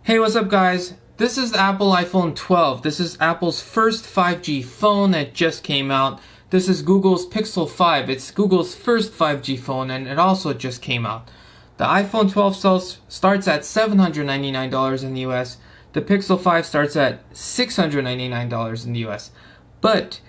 Hey, what's up guys? This is the Apple iPhone 12. This is Apple's first 5G phone that just came out. This is Google's Pixel 5. It's Google's first 5G phone and it also just came out. The iPhone 12 starts at $799 in the US. The Pixel 5 starts at $699 in the US. But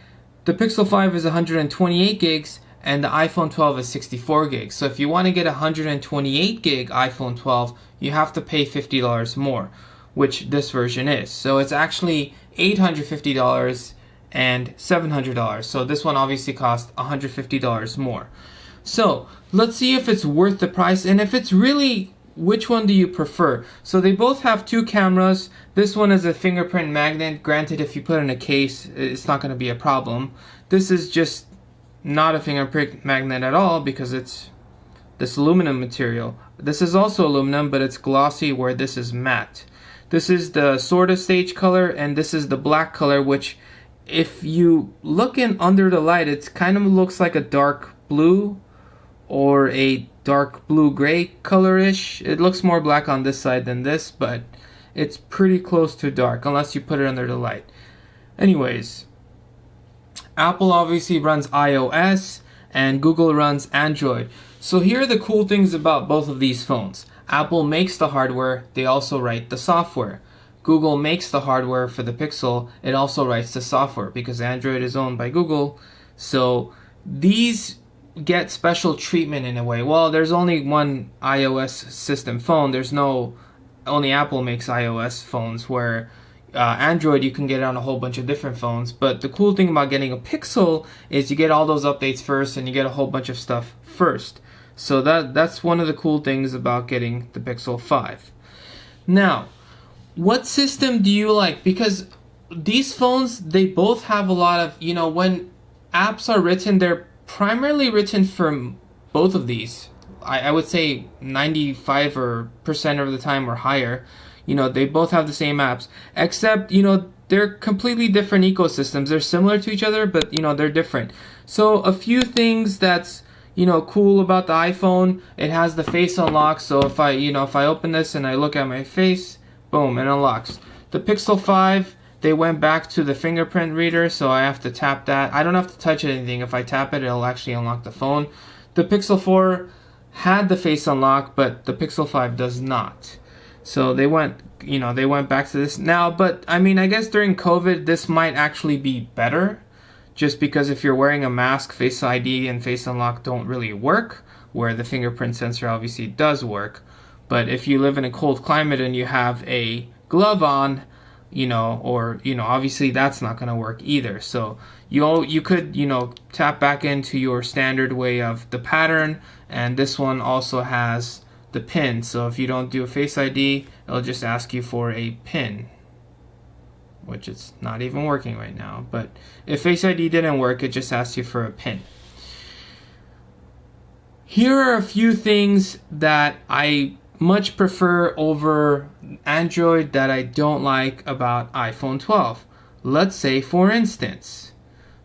the Pixel 5 is 128 gigs and the iPhone 12 is 64 gigs. So if you want to get a 128 gig iPhone 12, you have to pay $50 more, which this version is. So it's actually $850 and $700. So this one obviously costs $150 more. So let's see if it's worth the price, and if it's really, which one do you prefer? So they both have two cameras. This one is a fingerprint magnet. Granted, if you put it in a case, it's not going to be a problem. This is just not a fingerprint magnet at all because it's this aluminum material. This is also aluminum, but it's glossy where this is matte. This is the sort of stage color, and this is the black color, which if you look in under the light, it kind of looks like a dark blue or a dark blue gray colorish. It looks more black on this side than this, but it's pretty close to dark unless you put it under the light. Anyways, Apple obviously runs iOS and Google runs Android. So here are the cool things about both of these phones. Apple makes the hardware, they also write the software. Google makes the hardware for the Pixel, it also writes the software because Android is owned by Google. So these get special treatment in a way. Well, there's only one iOS system phone. Only Apple makes iOS phones, where Android you can get it on a whole bunch of different phones. But the cool thing about getting a Pixel is you get all those updates first and you get a whole bunch of stuff first. So that's one of the cool things about getting the Pixel 5. Now, what system do you like? Because these phones, they both have a lot of, when apps are written, they're primarily written for both of these. I would say 95% of the time or higher. They both have the same apps, except, they're completely different ecosystems. They're similar to each other, but, they're different. So a few things that's, cool about the iPhone, it has the face unlock. So if I open this and I look at my face, boom, it unlocks. The Pixel 5, they went back to the fingerprint reader, so I have to tap that. I don't have to touch anything. If I tap it, it'll actually unlock the phone. The Pixel 4 had the face unlock, but the Pixel 5 does not. So they went back to this now. But I guess during COVID, this might actually be better, just because if you're wearing a mask, Face ID and Face Unlock don't really work, where the fingerprint sensor obviously does work. But if you live in a cold climate and you have a glove on, obviously that's not going to work either. So you could, tap back into your standard way of the pattern, and this one also has the pin. So if you don't do a Face ID, it'll just ask you for a pin, which it's not even working right now. But if Face ID didn't work, it just asks you for a pin. Here are a few things that I much prefer over Android that I don't like about iPhone 12. Let's say, for instance,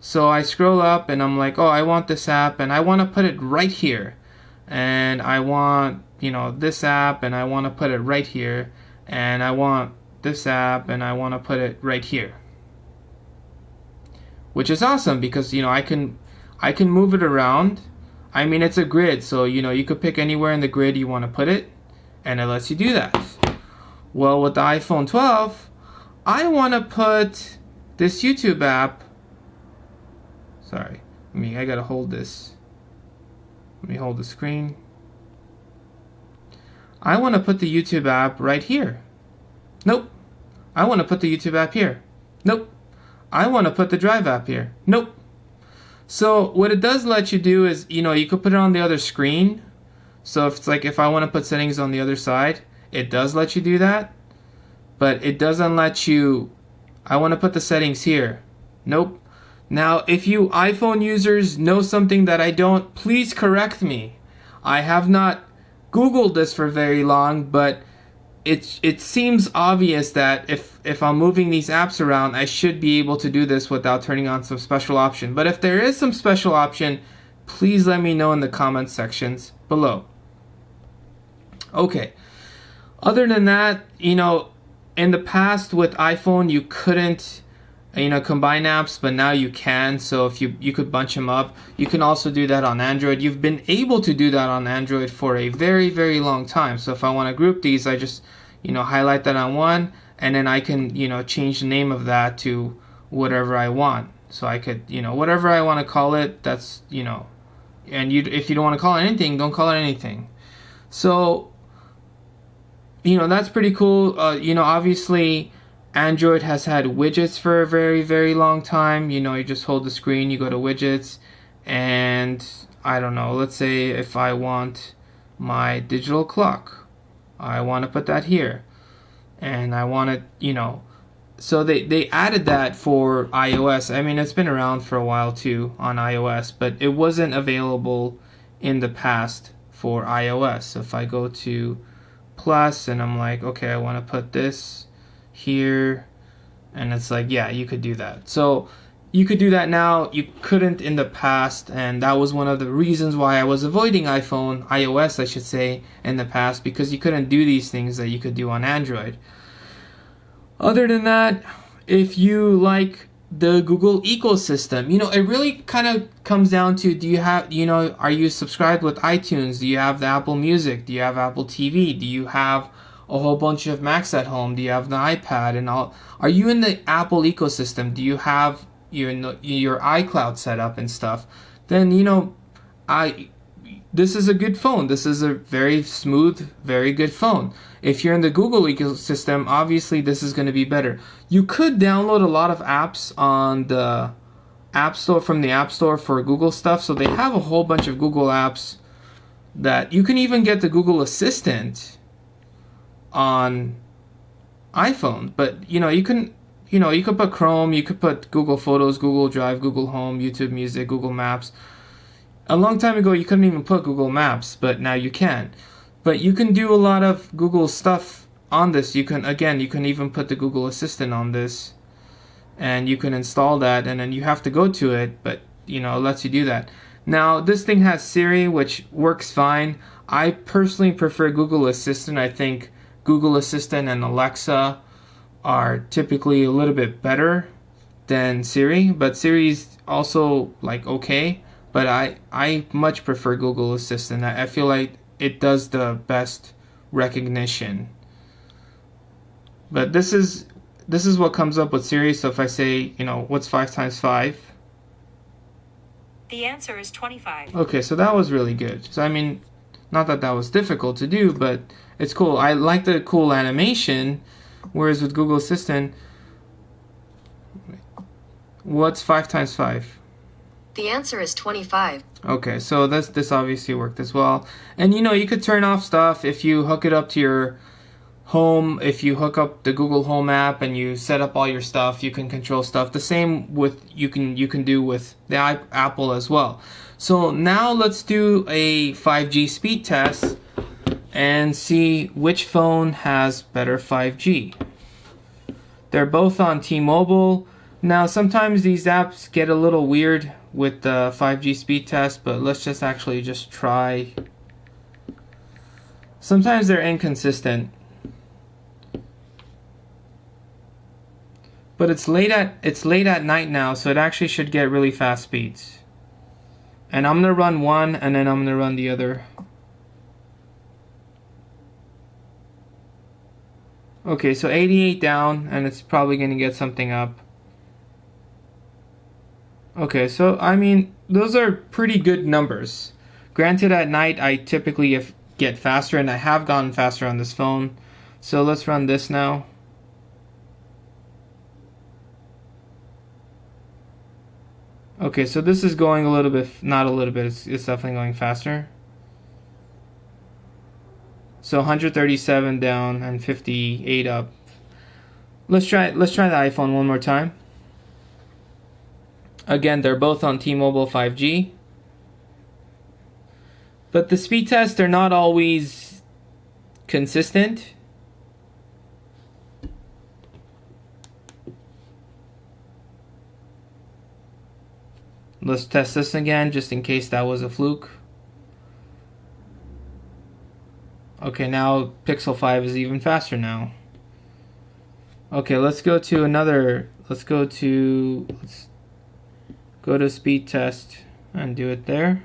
so I scroll up and I'm like, oh, I want this app and I want to put it right here. And I want, this app and I want to put it right here. And I want this app and I want to put it right here. Which is awesome because, I can move it around. It's a grid, so, you could pick anywhere in the grid you want to put it, and it lets you do that. Well, with the iPhone 12, I want to put this YouTube app. Sorry, I gotta hold this. Let me hold the screen. I want to put the YouTube app right here. Nope. I want to put the YouTube app here. Nope. I want to put the Drive app here. Nope. So what it does let you do is, you could put it on the other screen. So if I want to put settings on the other side, it does let you do that. But it doesn't let you, I want to put the settings here. Nope. Now, if you iPhone users know something that I don't, please correct me. I have not Googled this for very long, but it seems obvious that if I'm moving these apps around, I should be able to do this without turning on some special option. But if there is some special option, please let me know in the comment sections below. Okay. Other than that, in the past with iPhone, you couldn't, combine apps, but now you can. So if you could bunch them up. You can also do that on Android. You've been able to do that on Android for a very, very long time. So if I want to group these, I just, highlight that on one, and then I can, change the name of that to whatever I want. So I could, whatever I want to call it, that's, and if you don't want to call it anything, don't call it anything. So, that's pretty cool. Obviously, Android has had widgets for a very, very long time. You just hold the screen, you go to widgets, and I don't know, let's say if I want my digital clock, I want to put that here, and I want it, so they added that for iOS. I mean, it's been around for a while too on iOS, but it wasn't available in the past for iOS. So if I go to plus and I'm like, okay, I want to put this here, and it's like, yeah, you could do that. So you could do that now. You couldn't in the past, and that was one of the reasons why I was avoiding iOS, I should say, in the past, because you couldn't do these things that you could do on Android. Other than that, if you like the Google ecosystem, it really kind of comes down to, do you have, are you subscribed with iTunes? Do you have the Apple Music? Do you have Apple TV? Do you have a whole bunch of Macs at home? Do you have the iPad and all? Are you in the Apple ecosystem? Do you have your iCloud set up and stuff? Then, this is a good phone. This is a very smooth, very good phone. If you're in the Google ecosystem, obviously this is going to be better. You could download a lot of apps on the App Store, from the App Store, for Google stuff. So they have a whole bunch of Google apps that you can even get the Google Assistant on iPhone. But you could put Chrome, you could put Google Photos, Google Drive, Google Home, YouTube Music, Google Maps. A long time ago, you couldn't even put Google Maps, but now you can. But you can do a lot of Google stuff on this. You can even put the Google Assistant on this, and you can install that, and then you have to go to it, but it lets you do that. Now, this thing has Siri, which works fine. I personally prefer Google Assistant. I think Google Assistant and Alexa are typically a little bit better than Siri, but Siri's also okay. But I much prefer Google Assistant. I feel like it does the best recognition. But this is what comes up with Siri. So if I say, what's 5 times 5? The answer is 25. Okay, so that was really good. So I mean, not that that was difficult to do, but it's cool. I like the cool animation. Whereas with Google Assistant, what's 5 times 5? The answer is 25. Okay, so this obviously worked as well. And you could turn off stuff if you hook it up to your home. If you hook up the Google Home app and you set up all your stuff, you can control stuff. The same with you can do with the Apple as well. So now let's do a 5G speed test and see which phone has better 5G. They're both on T-Mobile. Now sometimes these apps get a little weird with the 5G speed test, but let's just try. Sometimes they're inconsistent. But it's late at night now, so it actually should get really fast speeds. And I'm gonna run one, and then I'm gonna run the other. Okay, so 88 down, and it's probably gonna get something up. Okay, so I mean, those are pretty good numbers. Granted, at night I typically get faster, and I have gotten faster on this phone. So let's run this now. Okay, so this is going a little bit, not a little bit, it's definitely going faster. So 137 down and 58 up. Let's try the iPhone one more time. Again, they're both on T-Mobile 5G. But the speed tests are not always consistent. Let's test this again, just in case that was a fluke. Okay, now Pixel 5 is even faster now. Okay, let's go to another. Let's go to speed test and do it there.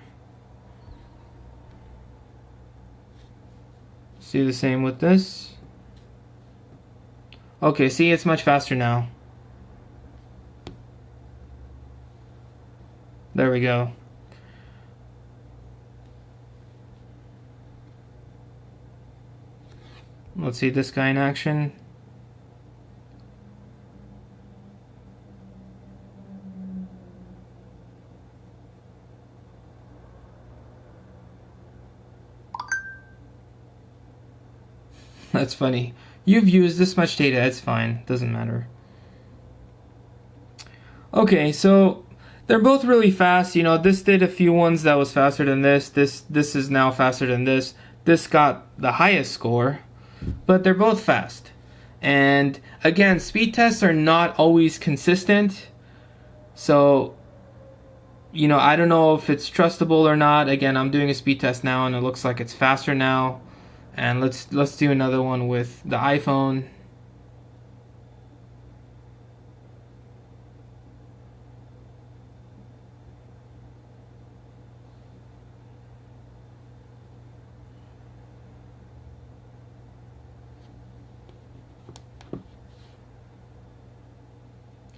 See the same with this. Okay, see, it's much faster now. There we go. Let's see this guy in action. That's funny. You've used this much data, it's fine. Doesn't matter. Okay, so they're both really fast. You know, this did a few ones that was faster than this. This is now faster than this. This got the highest score, but they're both fast. And again, speed tests are not always consistent. So, you know, I don't know if it's trustable or not. Again, I'm doing a speed test now and it looks like it's faster now. And let's do another one with the iPhone.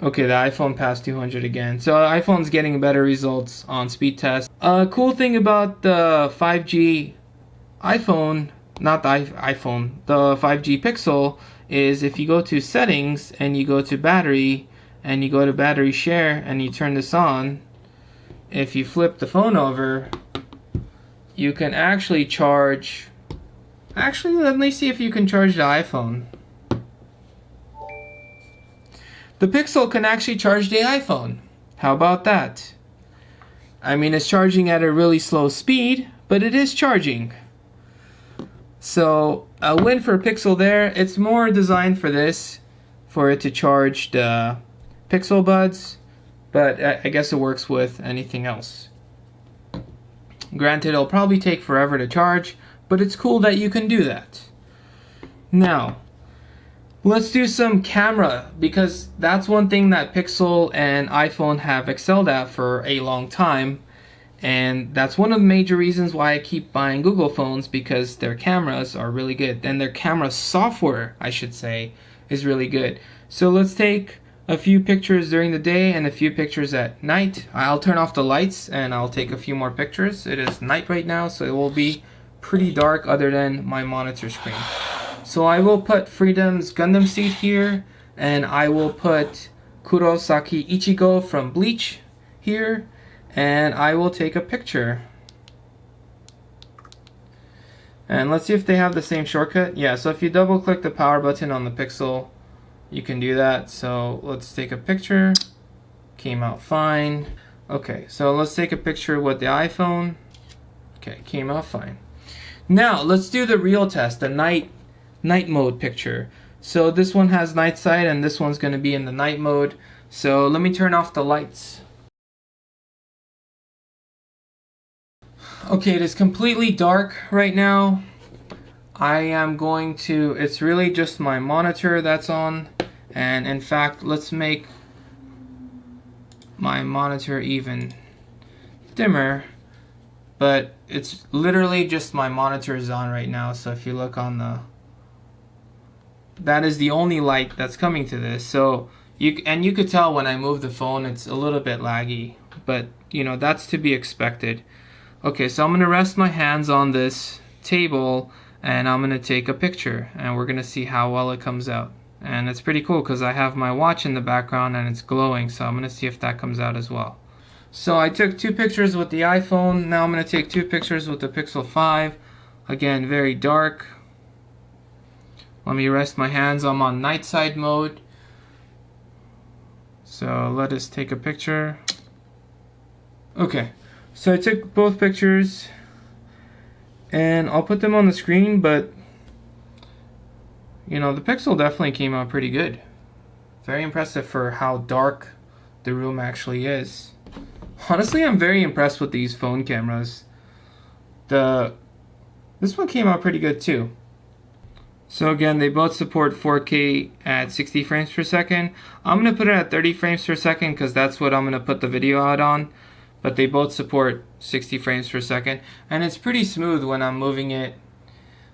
Okay, the iPhone passed 200 again. So iPhone's getting better results on speed tests. Cool thing about the 5G iPhone, not the iPhone, the 5G Pixel, is if you go to settings and you go to battery and you go to battery share and you turn this on, if you flip the phone over, you can actually charge. Actually, let me see if you can charge the iPhone. The Pixel can actually charge the iPhone. How about that? I mean, it's charging at a really slow speed, but it is charging. So a win for Pixel there. It's more designed for this, for it to charge the Pixel buds, but I guess it works with anything else. Granted, it'll probably take forever to charge, but it's cool that you can do that. Now, let's do some camera, because that's one thing that Pixel and iPhone have excelled at for a long time. And that's one of the major reasons why I keep buying Google phones, because their cameras are really good. And their camera software, I should say, is really good. So let's take a few pictures during the day and a few pictures at night. I'll turn off the lights and I'll take a few more pictures. It is night right now, so it will be pretty dark other than my monitor screen. So I will put Freedom's Gundam Seed here, and I will put Kurosaki Ichigo from Bleach here, and I will take a picture. And let's see if they have the same shortcut. Yeah, so if you double click the power button on the Pixel, you can do that. So let's take a picture. Came out fine. Okay, so let's take a picture with the iPhone. Okay, came out fine. Now let's do the real test, the night mode picture. So this one has night side and this one's going to be in the night mode. So let me turn off the lights. Okay, it is completely dark right now. I am going to, it's really just my monitor that's on, and in fact, let's make my monitor even dimmer, but it's literally just my monitor is on right now. So if you look on the, that is the only light that's coming to this. So you could tell when I move the phone, it's a little bit laggy, but you know, that's to be expected. Okay, so I'm going to rest my hands on this table and I'm going to take a picture and we're going to see how well it comes out. And it's pretty cool because I have my watch in the background and it's glowing, so I'm going to see if that comes out as well. So I took 2 pictures with the iPhone. Now I'm going to take 2 pictures with the Pixel 5. Again, very dark. Let me rest my hands. I'm on night side mode. So let us take a picture. Okay. So I took both pictures and I'll put them on the screen, but you know, the Pixel definitely came out pretty good. Very impressive for how dark the room actually is. Honestly, I'm very impressed with these phone cameras. This one came out pretty good too. So again, they both support 4K at 60 frames per second. I'm going to put it at 30 frames per second because that's what I'm going to put the video out on. But they both support 60 frames per second. And it's pretty smooth when I'm moving it.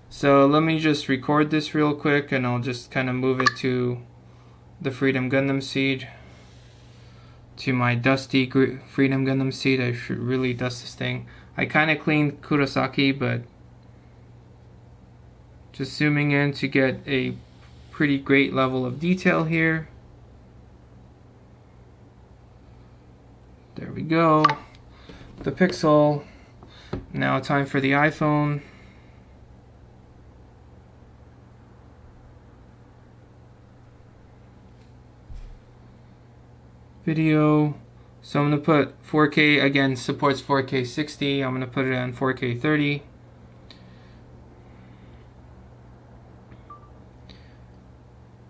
So let me just record this real quick and I'll just kind of move it to the Freedom Gundam seed. To my dusty Freedom Gundam seed. I should really dust this thing. I kind of cleaned Kurosaki, but just zooming in to get a pretty great level of detail here. There we go. The Pixel. Now time for the iPhone. Video. So I'm going to put 4K, again, supports 4K 60. I'm going to put it on 4K 30.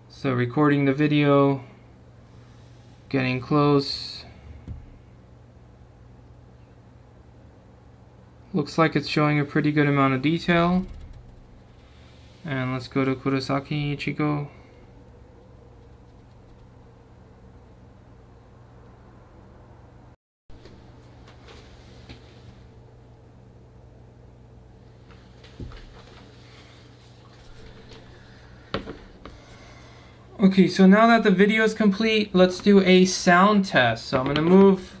So recording the video, getting close. Looks like it's showing a pretty good amount of detail. And let's go to Kurosaki Ichigo. Okay, so now that the video is complete, let's do a sound test. So I'm going to move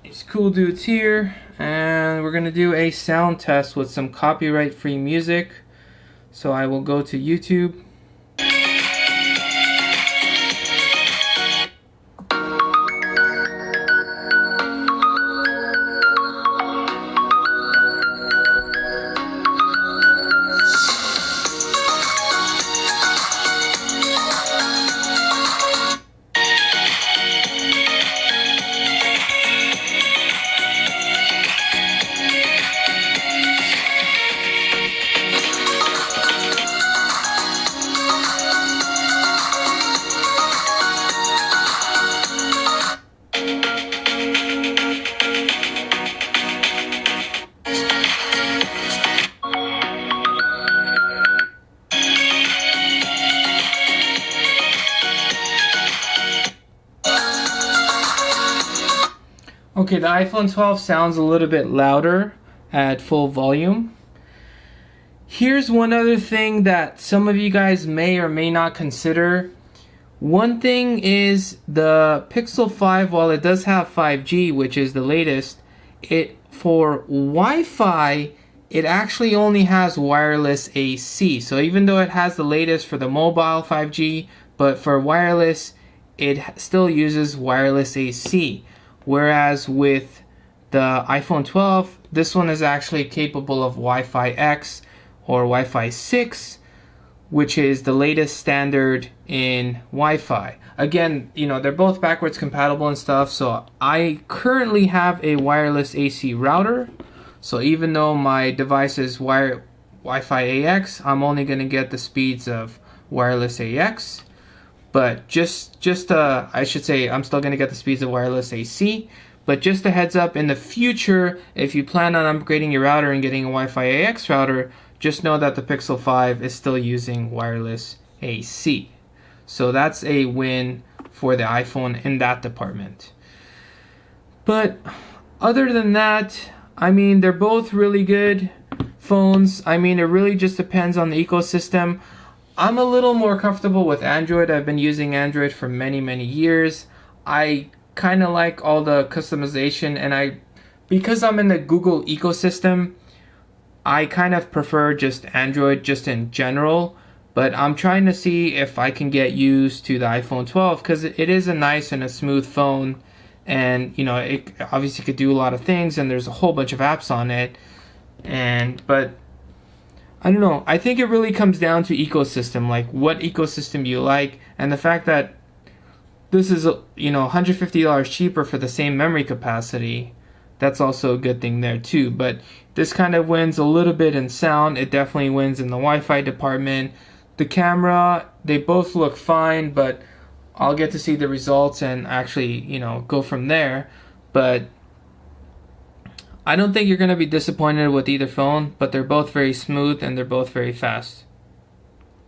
these cool dudes here, and we're going to do a sound test with some copyright-free music. So I will go to YouTube. Okay, the iPhone 12 sounds a little bit louder at full volume. Here's one other thing that some of you guys may or may not consider. One thing is the Pixel 5, while it does have 5G, which is the latest, for Wi-Fi, it actually only has wireless AC. So even though it has the latest for the mobile 5G, but for wireless, it still uses wireless AC. Whereas with the iPhone 12, this one is actually capable of Wi-Fi X or Wi-Fi 6, which is the latest standard in Wi-Fi. Again, you know, they're both backwards compatible and stuff, so I currently have a wireless AC router. So even though my device is Wi-Fi AX, I'm only going to get the speeds of wireless AX. But I should say I'm still going to get the speeds of wireless AC. But just a heads up, in the future, if you plan on upgrading your router and getting a Wi-Fi AX router, just know that the Pixel 5 is still using wireless AC. So that's a win for the iPhone in that department. But other than that, I mean, they're both really good phones. I mean, it really just depends on the ecosystem. I'm a little more comfortable with Android. I've been using Android for many, many years. I kind of like all the customization, and because I'm in the Google ecosystem, I kind of prefer just Android just in general. But I'm trying to see if I can get used to the iPhone 12 because it is a nice and a smooth phone, and you know, it obviously could do a lot of things, and there's a whole bunch of apps on it. But I don't know. I think it really comes down to ecosystem, like what ecosystem you like, and the fact that this is, you know, $150 cheaper for the same memory capacity. That's also a good thing there too. But this kind of wins a little bit in sound. It definitely wins in the Wi-Fi department. The camera, they both look fine, but I'll get to see the results and actually, you know, go from there. But I don't think you're going to be disappointed with either phone, but they're both very smooth and they're both very fast.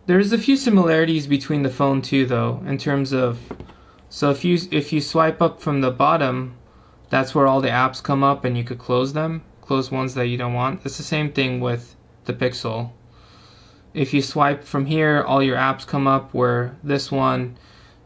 There's a few similarities between the phone too, though, in terms of, so if you swipe up from the bottom, that's where all the apps come up and you could close them, close ones that you don't want. It's the same thing with the Pixel. If you swipe from here, all your apps come up, where this one,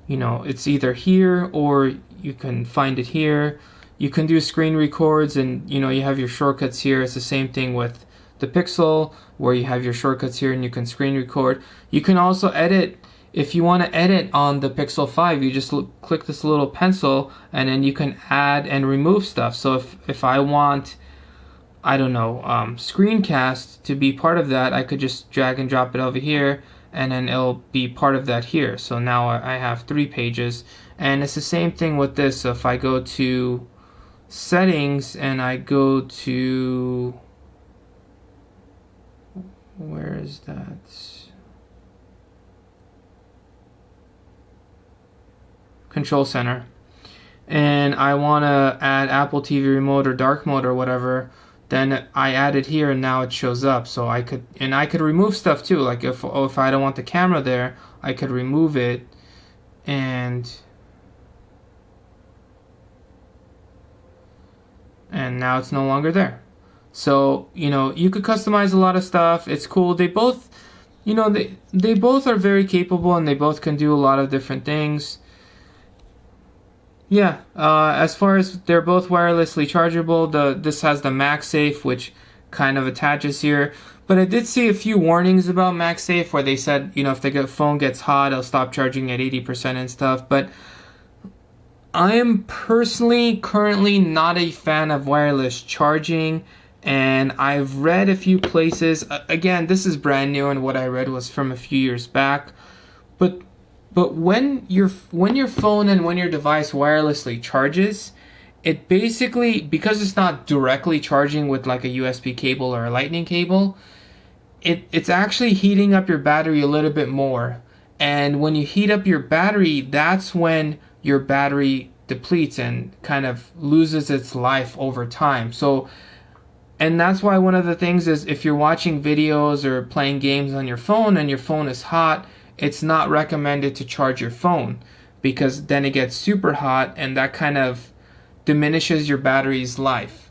you know, it's either here or you can find it here. You can do screen records and, you know, you have your shortcuts here. It's the same thing with the Pixel, where you have your shortcuts here and you can screen record. You can also edit. If you want to edit on the Pixel 5, you just click this little pencil and then you can add and remove stuff. So if I want, I don't know, screencast to be part of that, I could just drag and drop it over here and then it'll be part of that here. So now I have 3 pages, and it's the same thing with this. So if I go to settings and I go to, where is that? Control center, and I want to add Apple TV remote or dark mode or whatever, then I add it here and now it shows up. So I could remove stuff too. Like if I don't want the camera there, I could remove it, and now it's no longer there. So, you know, you could customize a lot of stuff. It's cool. They both, you know, they both are very capable and they both can do a lot of different things. Yeah, as far as they're both wirelessly chargeable, this has the MagSafe, which kind of attaches here. But I did see a few warnings about MagSafe where they said, you know, if the phone gets hot, it'll stop charging at 80% and stuff. But I am personally currently not a fan of wireless charging, and I've read a few places. Again, this is brand new, and what I read was from a few years back. But when your phone and when your device wirelessly charges, it basically, because it's not directly charging with like a USB cable or a lightning cable, it's actually heating up your battery a little bit more. And when you heat up your battery, that's when your battery depletes and kind of loses its life over time. So, and that's why one of the things is, if you're watching videos or playing games on your phone and your phone is hot, it's not recommended to charge your phone, because then it gets super hot and that kind of diminishes your battery's life.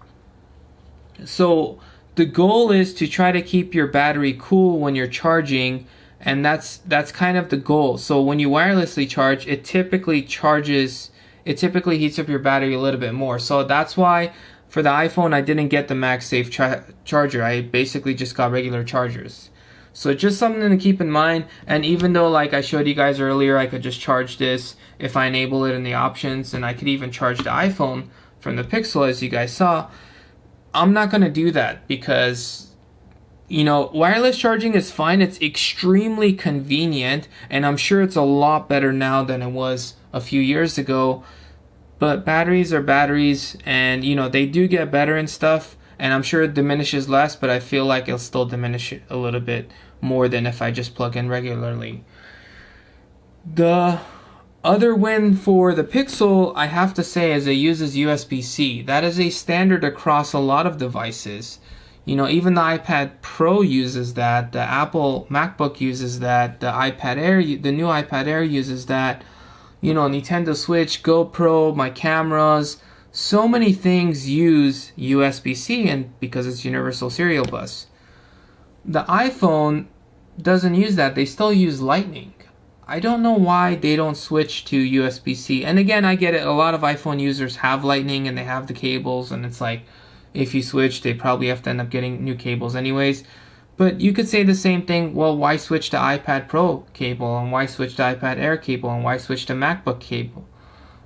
So the goal is to try to keep your battery cool when you're charging, and that's kind of the goal. So when you wirelessly charge, it typically heats up your battery a little bit more. So that's why for the iPhone I didn't get the MagSafe charger. I basically just got regular chargers. So just something to keep in mind. And even though, like I showed you guys earlier, I could just charge this if I enable it in the options, and I could even charge the iPhone from the Pixel, as you guys saw, I'm not going to do that because, you know, wireless charging is fine. It's extremely convenient, and I'm sure it's a lot better now than it was a few years ago. But batteries are batteries, and, you know, they do get better and stuff, and I'm sure it diminishes less, but I feel like it'll still diminish it a little bit more than if I just plug in regularly. The other win for the Pixel, I have to say, is it uses USB-C. That is a standard across a lot of devices. You know, even the iPad Pro uses that, the Apple MacBook uses that, the iPad Air, the new iPad Air uses that, you know, Nintendo Switch, GoPro, my cameras, so many things use USB-C, and because it's universal serial bus. The iPhone doesn't use that. They still use Lightning. I don't know why they don't switch to USB-C. And again, I get it. A lot of iPhone users have Lightning and they have the cables, and it's like, if you switch, they probably have to end up getting new cables anyways. But you could say the same thing. Well, why switch to iPad Pro cable, and why switch to iPad Air cable, and why switch to MacBook cable?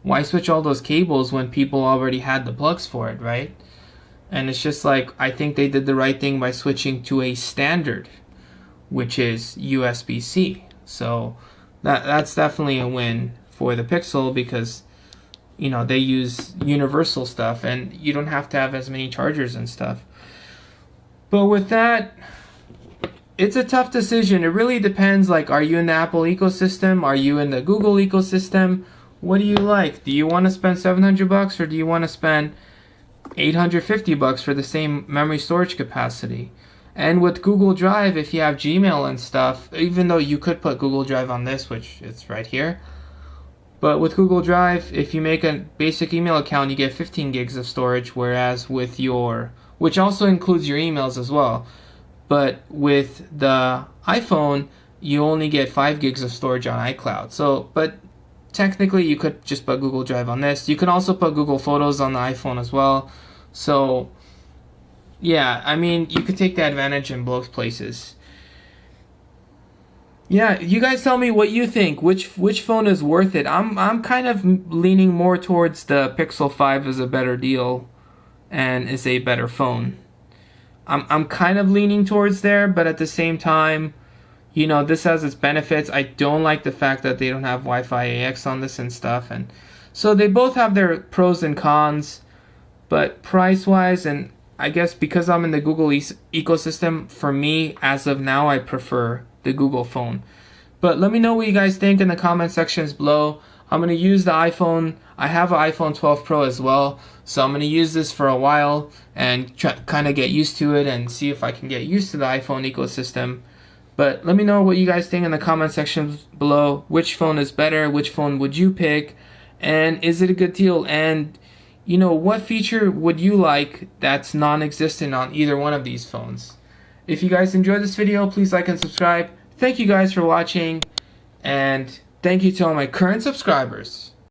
Why switch all those cables when people already had the plugs for it, right? And it's just like, I think they did the right thing by switching to a standard, which is USB-C. So that's definitely a win for the Pixel, because, you know, they use universal stuff and you don't have to have as many chargers and stuff. But with that, it's a tough decision. It really depends. Like, are you in the Apple ecosystem? Are you in the Google ecosystem? What do you like? Do you want to spend $700 or do you want to spend $850 for the same memory storage capacity. And with Google Drive, if you have Gmail and stuff, even though you could put Google Drive on this, which it's right here, but with Google Drive, if you make a basic email account, you get 15 gigs of storage, whereas with your, which also includes your emails as well, but with the iPhone, you only get 5 gigs of storage on iCloud. So, but technically you could just put Google Drive on this. You can also put Google Photos on the iPhone as well. So, yeah, I mean, you could take the advantage in both places. Yeah, you guys tell me what you think. Which phone is worth it? I'm kind of leaning more towards the Pixel 5 is a better deal and is a better phone. I'm kind of leaning towards there, but at the same time, you know, this has its benefits. I don't like the fact that they don't have Wi-Fi AX on this and stuff, and so they both have their pros and cons. But price-wise, and I guess because I'm in the Google ecosystem, for me, as of now, I prefer the Google phone. But let me know what you guys think in the comment sections below. I'm going to use the iPhone. I have an iPhone 12 Pro as well, so I'm going to use this for a while and kind of get used to it and see if I can get used to the iPhone ecosystem. But let me know what you guys think in the comment section below. Which phone is better? Which phone would you pick? And is it a good deal? And you know, what feature would you like that's non-existent on either one of these phones? If you guys enjoyed this video, please like and subscribe. Thank you guys for watching, and thank you to all my current subscribers.